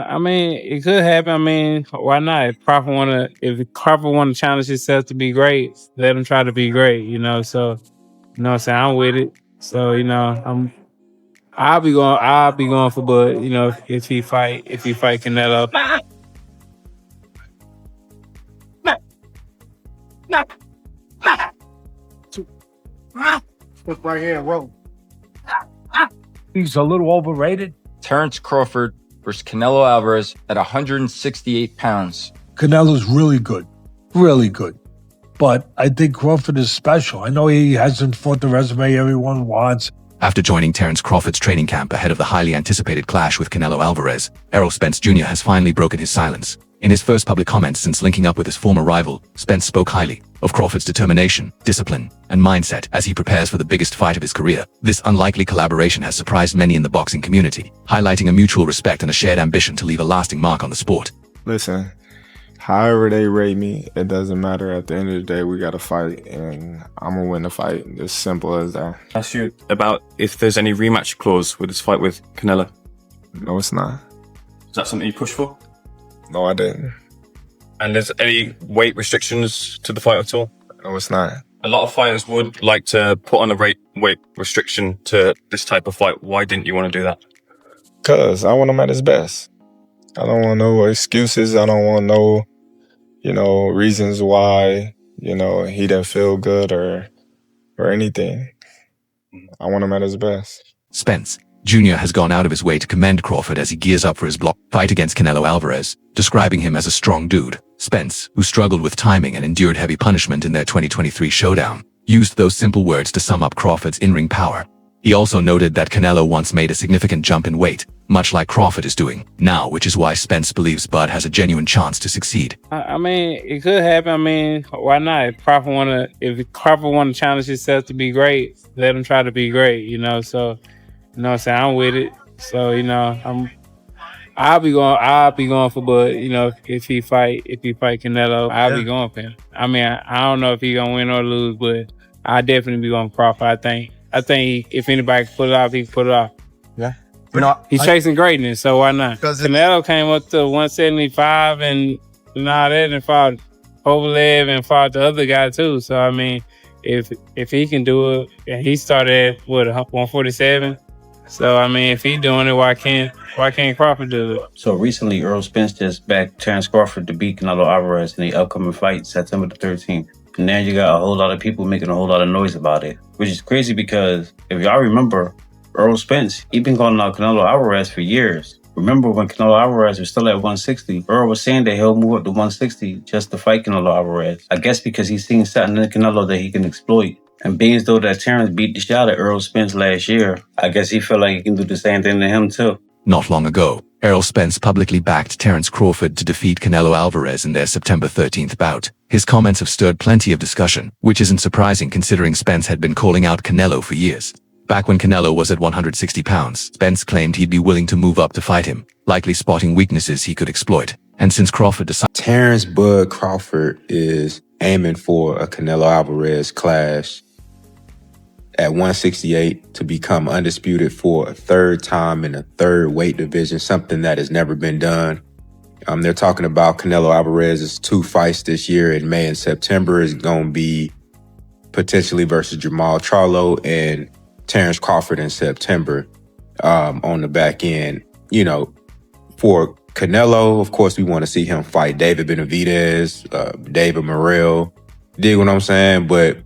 I mean, it could happen. I mean, why not? If Crawford wanna challenge himself to be great, let him try to be great, you know. So, you know what I'm saying? I'm with it. So, you know, I'll be going for Bud, you know, if he fight Canelo. Look right here, roll. He's a little overrated. Terence Crawford versus Canelo Alvarez at 168 pounds. Canelo's really good. Really good. But I think Crawford is special. I know he hasn't fought the resume everyone wants. After joining Terence Crawford's training camp ahead of the highly anticipated clash with Canelo Alvarez, Errol Spence Jr. has finally broken his silence. In his first public comments since linking up with his former rival, Spence spoke highly of Crawford's determination, discipline, and mindset as he prepares for the biggest fight of his career. This unlikely collaboration has surprised many in the boxing community, highlighting a mutual respect and a shared ambition to leave a lasting mark on the sport. Listen, however they rate me, it doesn't matter. At the end of the day, we got to fight, and I'm going to win the fight. As simple as that. Ask you about if there's any rematch clause with this fight with Canelo. No, it's not. Is that something you push for? No, I didn't. And there's any weight restrictions to the fight at all? No, it's not. A lot of fighters would like to put on a weight restriction to this type of fight. Why didn't you want to do that? Because I want him at his best. I don't want no excuses. I don't want no, reasons why, he didn't feel good or anything. I want him at his best. Spence Jr. has gone out of his way to commend Crawford as he gears up for his block fight against Canelo Alvarez, describing him as a strong dude. Spence, who struggled with timing and endured heavy punishment in their 2023 showdown, used those simple words to sum up Crawford's in-ring power. He also noted that Canelo once made a significant jump in weight, much like Crawford is doing now, which is why Spence believes Bud has a genuine chance to succeed. I mean, it could happen. I mean, why not? If Crawford wanna challenge himself to be great, let him try to be great, you know. So, you know what I'm saying? I'm with it. So, you know, I'll be going for Bud, you know, if he fight Canelo, I'll be going for him. I mean, I don't know if he gonna win or lose, but I'll definitely be going for Crawford. I think if anybody can pull it off, he can pull it off. Yeah. He's chasing greatness, so why not? Canelo came up to 175 and all that and fought Kovalev and fought the other guy too. So I mean, if he can do it, and he started at 147. So I mean, if he's doing it, why can't Crawford do it? So recently, Errol Spence just backed Terence Crawford to beat Canelo Alvarez in the upcoming fight, September the 13th. And now you got a whole lot of people making a whole lot of noise about it, which is crazy because if y'all remember, Errol Spence, he been calling out Canelo Alvarez for years. Remember when Canelo Alvarez was still at 160, Errol was saying that he'll move up to 160 just to fight Canelo Alvarez. I guess because he's seen something in Canelo that he can exploit. And being as though that Terence beat the shot at Errol Spence last year, I guess he felt like he can do the same thing to him too. Not long ago, Errol Spence publicly backed Terence Crawford to defeat Canelo Alvarez in their September 13th bout. His comments have stirred plenty of discussion, which isn't surprising considering Spence had been calling out Canelo for years. Back when Canelo was at 160 pounds, Spence claimed he'd be willing to move up to fight him, likely spotting weaknesses he could exploit. And since Crawford decided Terence Bud Crawford is aiming for a Canelo Alvarez clash at 168 to become undisputed for a third time in a third weight division, something that has never been done. They're talking about Canelo Alvarez's 2 fights this year in May and September is going to be potentially versus Jamal Charlo and Terence Crawford in September on the back end. You know, for Canelo, of course, we want to see him fight David Benavidez, David Morrell. Dig what I'm saying? But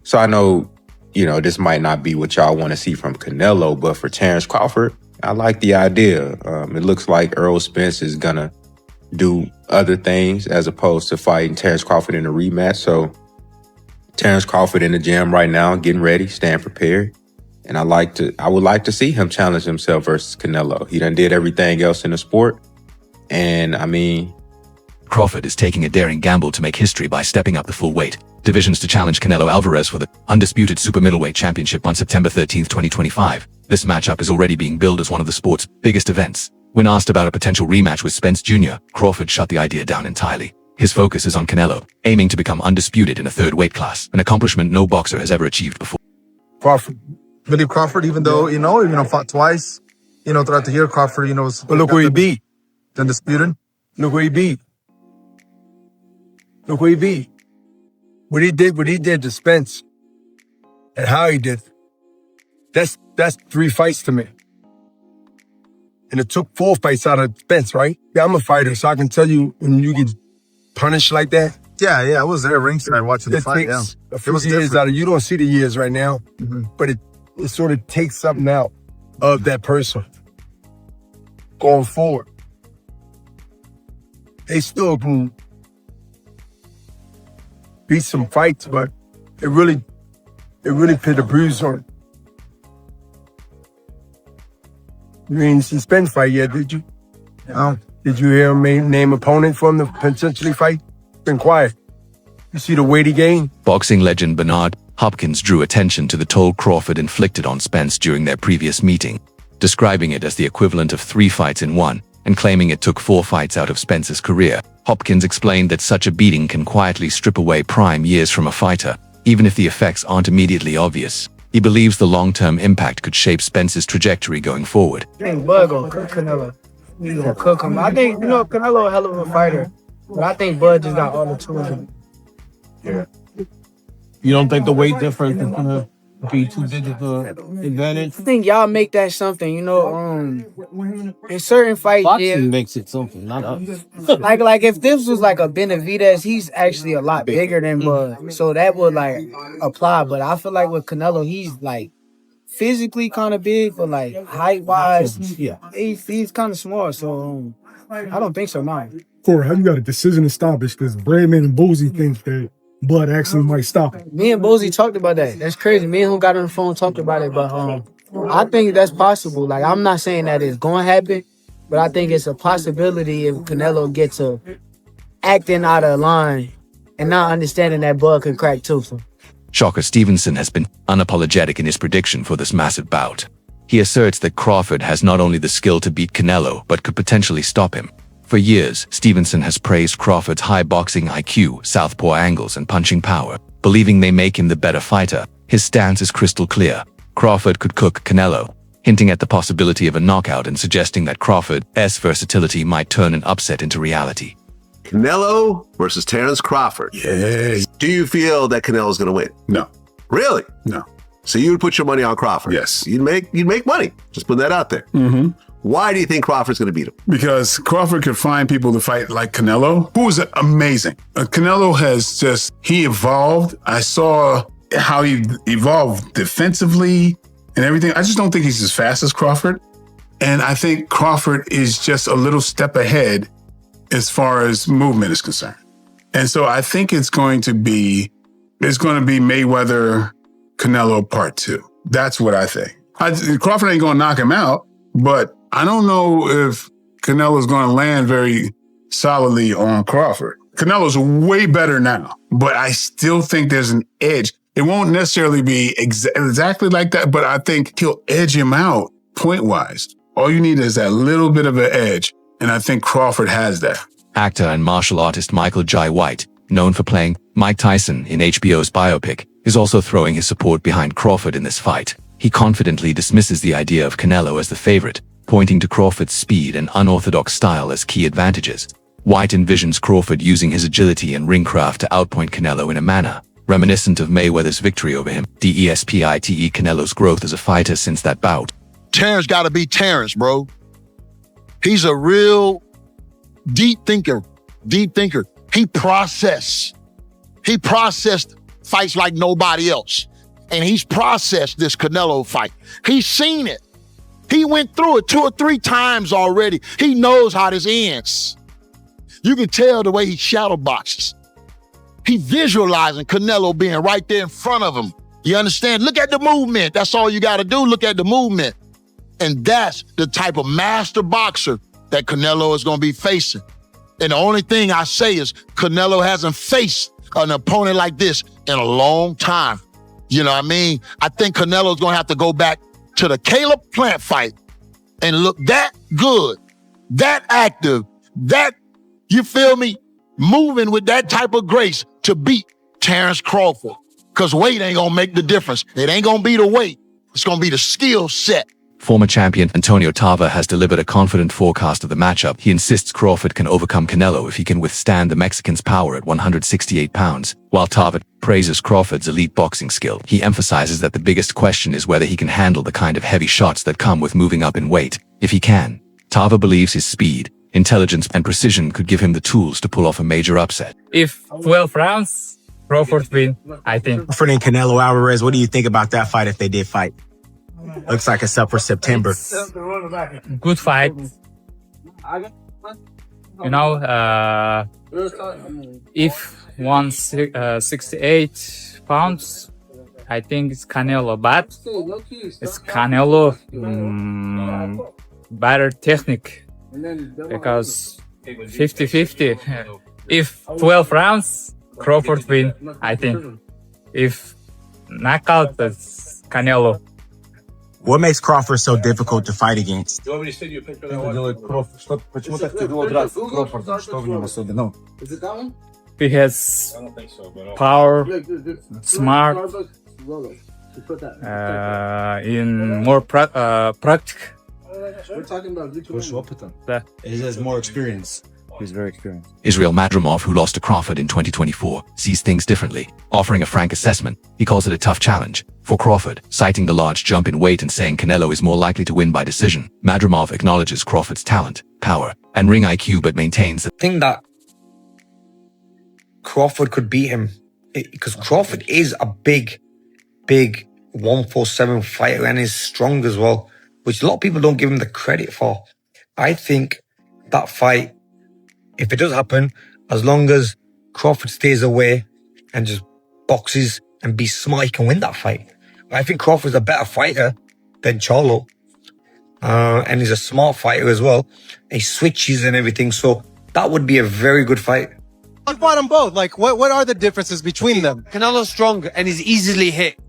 so I know, this might not be what y'all want to see from Canelo, but for Terence Crawford, I like the idea. It looks like Errol Spence is going to do other things as opposed to fighting Terence Crawford in a rematch. So Terence Crawford in the gym right now, getting ready, staying prepared. And I would like to see him challenge himself versus Canelo. He done did everything else in the sport. And I mean, Crawford is taking a daring gamble to make history by stepping up the full weight divisions to challenge Canelo Alvarez for the undisputed super middleweight championship on September 13th, 2025. This matchup is already being billed as one of the sport's biggest events. When asked about a potential rematch with Spence Jr., Crawford shut the idea down entirely. His focus is on Canelo, aiming to become undisputed in a third weight class, an accomplishment no boxer has ever achieved before. Crawford, believe Crawford, even though, fought twice, throughout the year, Crawford, was... But look where he beat. It's undisputed. Look where he beat. Look where he beat. What he did to Spence and how he did. That's 3 fights to me. And it took 4 fights out of Spence, right? Yeah, I'm a fighter, so I can tell you when you get punished like that. Yeah, I was there ringside watching the fight. Yeah, a few years out of you don't see the years right now, but it sort of takes something out of that person going forward. They still can beat some fights, but it really put a bruise on it. You didn't see Spence fight yet, did you? No. Did you hear him name opponent for him to potentially fight? Been quiet. You see the weight he gained? Boxing legend Bernard Hopkins drew attention to the toll Crawford inflicted on Spence during their previous meeting, describing it as the equivalent of 3 fights in one, and claiming it took 4 fights out of Spence's career. Hopkins explained that such a beating can quietly strip away prime years from a fighter, even if the effects aren't immediately obvious. He believes the long-term impact could shape Spence's trajectory going forward. I think Bud gonna cook Canelo. He's gonna cook him. I think, Canelo a hell of a fighter, but I think Bud just got all the tools. Yeah. You don't think the weight difference is gonna be too big of an advantage? I think y'all make that something, in certain fights. Boxing makes it something, not us. like if this was like a Benavidez, he's actually a lot bigger than Bud, so that would like apply. But I feel like with Canelo, he's like physically kind of big, but like height wise, he's kind of small. So I don't think so now. Corey, how you got a decision established? Because Bradman and Boxi think that Bud actually might stop him. Me and Boxi talked about that. That's crazy. Me and him got on the phone and talked about it, but I think that's possible. Like, I'm not saying that it's going to happen, but I think it's a possibility if Canelo gets to acting out of line and not understanding that Bud can crack too. Shocker Stevenson has been unapologetic in his prediction for this massive bout. He asserts that Crawford has not only the skill to beat Canelo, but could potentially stop him. For years, Stevenson has praised Crawford's high boxing IQ, southpaw angles, and punching power, believing they make him the better fighter. His stance is crystal clear. Crawford could cook Canelo, hinting at the possibility of a knockout and suggesting that Crawford's versatility might turn an upset into reality. Canelo versus Terence Crawford. Yeah. Do you feel that Canelo's going to win? No. Really? No. So you would put your money on Crawford? Yes. You'd make money. Just put that out there. Mm-hmm. Why do you think Crawford's going to beat him? Because Crawford could find people to fight like Canelo, who is amazing. Canelo has he evolved. I saw how he evolved defensively and everything. I just don't think he's as fast as Crawford. And I think Crawford is just a little step ahead as far as movement is concerned. And so I think it's going to be Mayweather Canelo Part 2. That's what I think. Crawford ain't going to knock him out, but I don't know if Canelo's going to land very solidly on Crawford. Canelo's way better now, but I still think there's an edge. It won't necessarily be exactly like that, but I think he'll edge him out point-wise. All you need is that little bit of an edge, and I think Crawford has that. Actor and martial artist Michael Jai White, known for playing Mike Tyson in HBO's biopic, is also throwing his support behind Crawford in this fight. He confidently dismisses the idea of Canelo as the favorite, pointing to Crawford's speed and unorthodox style as key advantages. White envisions Crawford using his agility and ringcraft to outpoint Canelo in a manner reminiscent of Mayweather's victory over him. DESPITE Canelo's growth as a fighter since that bout. Terence got to be Terence, bro. He's a real deep thinker. He processed fights like nobody else. And he's processed this Canelo fight. He's seen it. He went through it 2 or 3 times already. He knows how this ends. You can tell the way he shadow boxes. He visualizing Canelo being right there in front of him. You understand? Look at the movement. That's all you got to do. Look at the movement. And that's the type of master boxer that Canelo is going to be facing. And the only thing I say is Canelo hasn't faced an opponent like this in a long time. You know what I mean? I think Canelo's going to have to go back to the Caleb Plant fight and look that good, that active, that, you feel me, moving with that type of grace to beat Terence Crawford. Because weight ain't going to make the difference. It ain't going to be the weight. It's going to be the skill set. Former champion Antonio Tarver has delivered a confident forecast of the matchup. He insists Crawford can overcome Canelo if he can withstand the Mexican's power at 168 pounds. While Tarver praises Crawford's elite boxing skill, he emphasizes that the biggest question is whether he can handle the kind of heavy shots that come with moving up in weight. If he can, Tarver believes his speed, intelligence, and precision could give him the tools to pull off a major upset. If 12 rounds, Crawford win, I think. Crawford and Canelo Alvarez, what do you think about that fight if they did fight? Looks like it's up for September. Good fight. You know, if 168 pounds, I think it's Canelo, but it's Canelo better technique because 50-50. If 12 rounds, Crawford win, I think. If knockout, that's Canelo. What makes Crawford so difficult to fight against? He has power, smart, in more practical. He has more experience. He's very experienced. Israel Madrimov, who lost to Crawford in 2024, sees things differently. Offering a frank assessment, he calls it a tough challenge for Crawford, citing the large jump in weight and saying Canelo is more likely to win by decision. Madrimov acknowledges Crawford's talent, power, and ring IQ, but maintains that I think that Crawford could beat him because Crawford is a big 147 fighter and is strong as well, which a lot of people don't give him the credit for. I think that fight, if it does happen, as long as Crawford stays away and just boxes and be smart, he can win that fight. I think Crawford's a better fighter than Charlo. And he's a smart fighter as well. He switches and everything, so that would be a very good fight. I fought them both. Like, what are the differences between them? Canelo's strong and he's easily hit.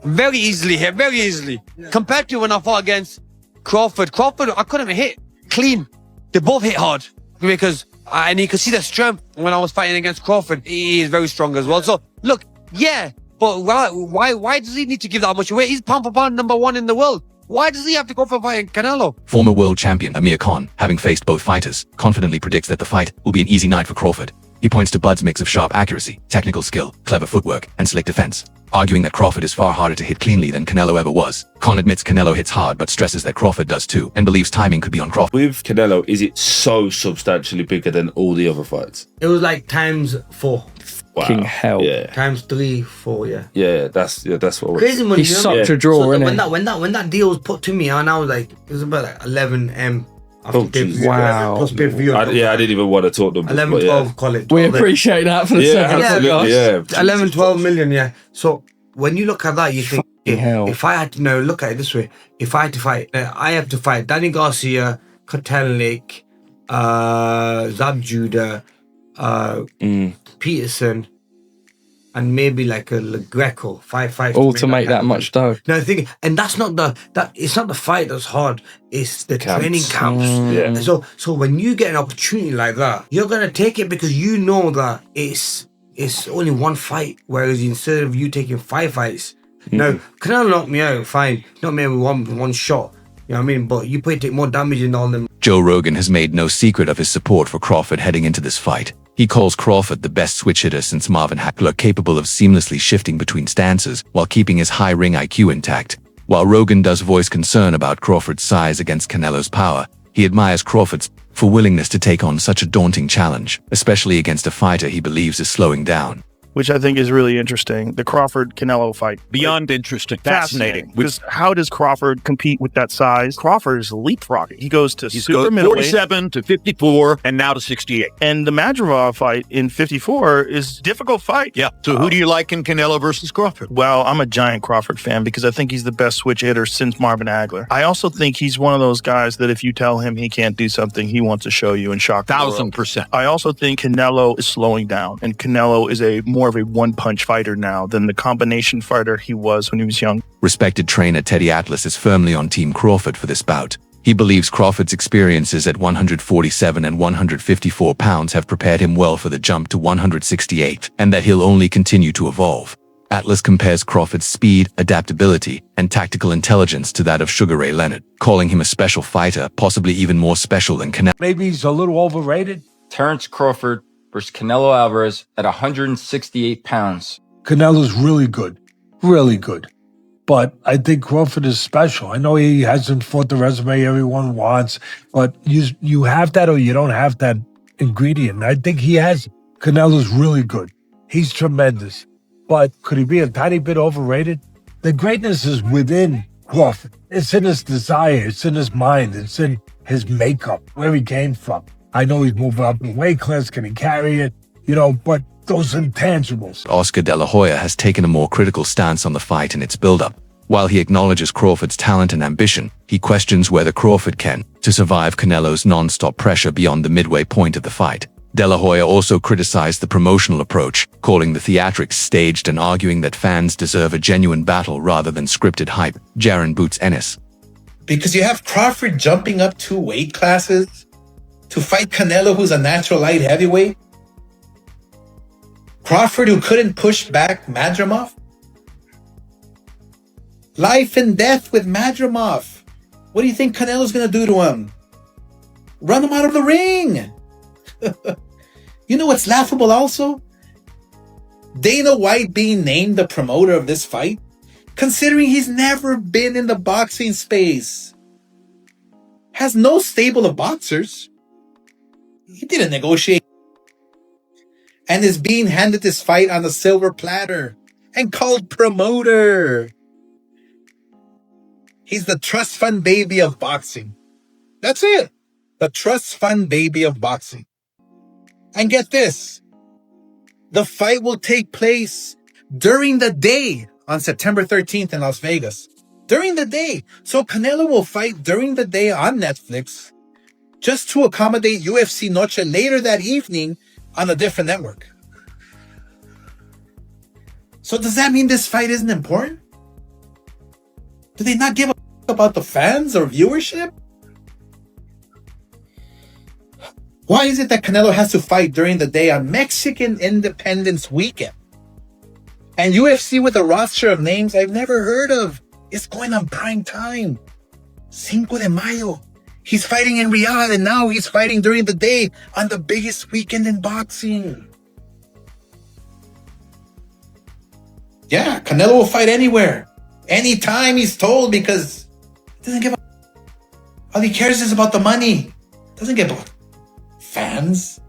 Very easily hit, very easily. Compared to when I fought against Crawford, I couldn't hit clean. They both hit hard because, and you could see the strength when I was fighting against Crawford. He is very strong as well. So, look, yeah, but why does he need to give that much away? He's pound for pound #1 in the world. Why does he have to go for fighting Canelo? former world champion Amir Khan, having faced both fighters, confidently predicts that the fight will be an easy night for Crawford. He points to Bud's mix of sharp accuracy, technical skill, clever footwork, and slick defense, arguing that Crawford is far harder to hit cleanly than Canelo ever was. Khan admits Canelo hits hard but stresses that Crawford does too, and believes timing could be on Crawford. With Canelo, is it so substantially bigger than all the other fights? It was like ×4. Wow. King hell. Yeah. ×3, 4, yeah. Yeah, that's what Crazy money. He's such a draw, so isn't when he? when that deal was put to me, and I was like, it was about like 11M. Oh, geez. Wow. Plus pay-per-view. I didn't even want to talk them. 11, 12, call it. We appreciate that for the second podcast. Yeah. 11, 12 million, yeah. So when you look at that, you think, if I had to look at it this way, if I had to fight, I have to fight Danny Garcia, Kotelnik, Zab Judah, Peterson, and maybe like a Greco, 5 fights. All to make that much dough. No, and that's not it's not the fight that's hard, it's the training camps. Yeah. So when you get an opportunity like that, you're gonna take it because you know that it's only one fight, whereas instead of you taking 5 fights, no, Canelo knocked me out, fine, knocked me out with one shot. You know what I mean? But you probably take more damage than all them. Joe Rogan has made no secret of his support for Crawford heading into this fight. He calls Crawford the best switch hitter since Marvin Hagler, capable of seamlessly shifting between stances while keeping his high ring IQ intact. While Rogan does voice concern about Crawford's size against Canelo's power, he admires Crawford's willingness to take on such a daunting challenge, especially against a fighter he believes is slowing down. Which I think is really interesting. The Crawford-Canelo fight. Beyond interesting. Fascinating. Because how does Crawford compete with that size? Crawford is leapfrogging. He goes to super middleweight. 47 to 54 and now to 68. And the Madrimov fight in 54 is a difficult fight. Yeah. So who do you like in Canelo versus Crawford? Well, I'm a giant Crawford fan because I think he's the best switch hitter since Marvin Hagler. I also think he's one of those guys that if you tell him he can't do something, he wants to show you and shock the world. 1000%. I also think Canelo is slowing down, and Canelo is more of a one-punch fighter now than the combination fighter he was when he was young. Respected trainer Teddy Atlas is firmly on Team Crawford for this bout. He believes Crawford's experiences at 147 and 154 pounds have prepared him well for the jump to 168, and that he'll only continue to evolve. Atlas compares Crawford's speed, adaptability, and tactical intelligence to that of Sugar Ray Leonard, calling him a special fighter, possibly even more special than Canelo. Maybe he's a little overrated. Terence Crawford versus Canelo Alvarez at 168 pounds. Canelo's really good. Really good. But I think Crawford is special. I know he hasn't fought the resume everyone wants, but you have that or you don't have that ingredient. I think he has. Canelo's really good. He's tremendous. But could he be a tiny bit overrated? The greatness is within Crawford. It's in his desire. It's in his mind. It's in his makeup, where he came from. I know he's moving up in weight class. Can he carry it? But those intangibles. Oscar De La Hoya has taken a more critical stance on the fight and its build-up. While he acknowledges Crawford's talent and ambition, he questions whether Crawford can to survive Canelo's non-stop pressure beyond the midway point of the fight. De La Hoya also criticized the promotional approach, calling the theatrics staged and arguing that fans deserve a genuine battle rather than scripted hype. Jaron Boots Ennis. Because you have Crawford jumping up 2 weight classes to fight Canelo, who's a natural light heavyweight. Crawford, who couldn't push back Madrimov. Life and death with Madrimov. What do you think Canelo's going to do to him? Run him out of the ring. You know what's laughable also? Dana White being named the promoter of this fight, considering he's never been in the boxing space. Has no stable of boxers. He didn't negotiate. And is being handed this fight on a silver platter and called promoter. He's the trust fund baby of boxing. That's it. The trust fund baby of boxing. And get this. The fight will take place during the day on September 13th in Las Vegas. During the day. So Canelo will fight during the day on Netflix just to accommodate UFC Noche later that evening on a different network. So does that mean this fight isn't important? Do they not give a about the fans or viewership? Why is it that Canelo has to fight during the day on Mexican Independence Weekend? And UFC with a roster of names I've never heard of is going on prime time. Cinco de Mayo. He's fighting in Riyadh and now he's fighting during the day on the biggest weekend in boxing. Yeah, Canelo will fight anywhere. Anytime he's told because he doesn't give a... All he cares is about the money. Doesn't give a... Fans.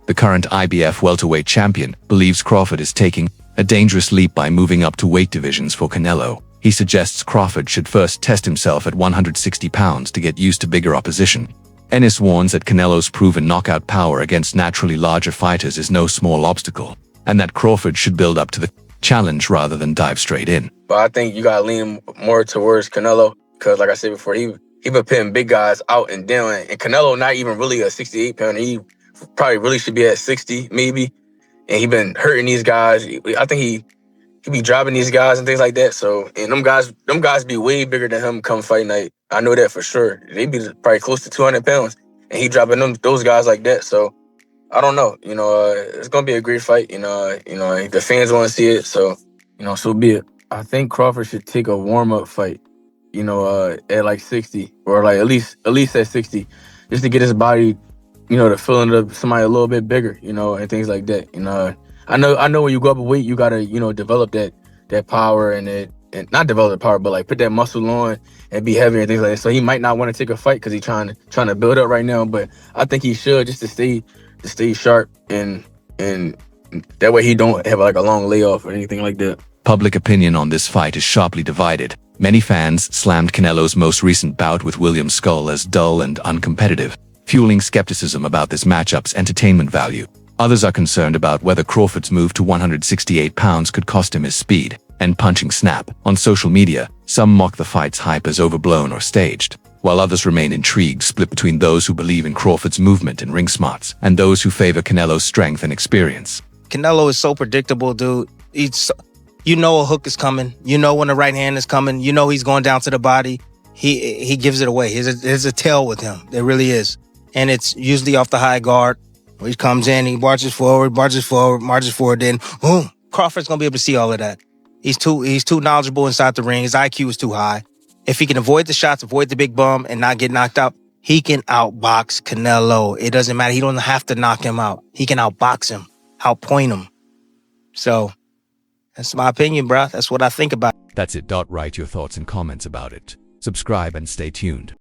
The current IBF welterweight champion believes Crawford is taking a dangerous leap by moving up to weight divisions for Canelo. He suggests Crawford should first test himself at 160 pounds to get used to bigger opposition. Ennis warns that Canelo's proven knockout power against naturally larger fighters is no small obstacle, and that Crawford should build up to the challenge rather than dive straight in. But I think you gotta lean more towards Canelo, because like I said before, he been putting big guys out and down, and Canelo not even really a 68 pounder. He probably really should be at 60 maybe, and he been hurting these guys. I think he be dropping these guys and things like that. So, and them guys be way bigger than him come fight night. I know that for sure. They be probably close to 200 pounds, and he dropping those guys like that. So I don't know. It's gonna be a great fight. The fans want to see it. So, so be it. I think Crawford should take a warm-up fight. At like 60 or like at least at 60, just to get his body, to feeling of somebody a little bit bigger, and things like that. I know when you go up a weight, you gotta, develop that power and not develop the power, but like put that muscle on and be heavier and things like that. So he might not want to take a fight because he's trying to build up right now. But I think he should just to stay sharp and that way he don't have like a long layoff or anything like that. Public opinion on this fight is sharply divided. Many fans slammed Canelo's most recent bout with William Skull as dull and uncompetitive, fueling skepticism about this matchup's entertainment value. Others are concerned about whether Crawford's move to 168 pounds could cost him his speed and punching snap. On social media, some mock the fight's hype as overblown or staged, while others remain intrigued, split between those who believe in Crawford's movement and ring smarts and those who favor Canelo's strength and experience. Canelo is so predictable, dude. You know a hook is coming. You know when the right hand is coming. You know he's going down to the body. He gives it away. There's a tail with him. There really is. And it's usually off the high guard. He comes in, he marches forward, then boom. Crawford's going to be able to see all of that. He's too knowledgeable inside the ring. His IQ is too high. If he can avoid the shots, avoid the big bum, and not get knocked out, he can outbox Canelo. It doesn't matter. He don't have to knock him out. He can outbox him, outpoint him. So that's my opinion, bro. That's what I think about. That's it. Write your thoughts and comments about it. Subscribe and stay tuned.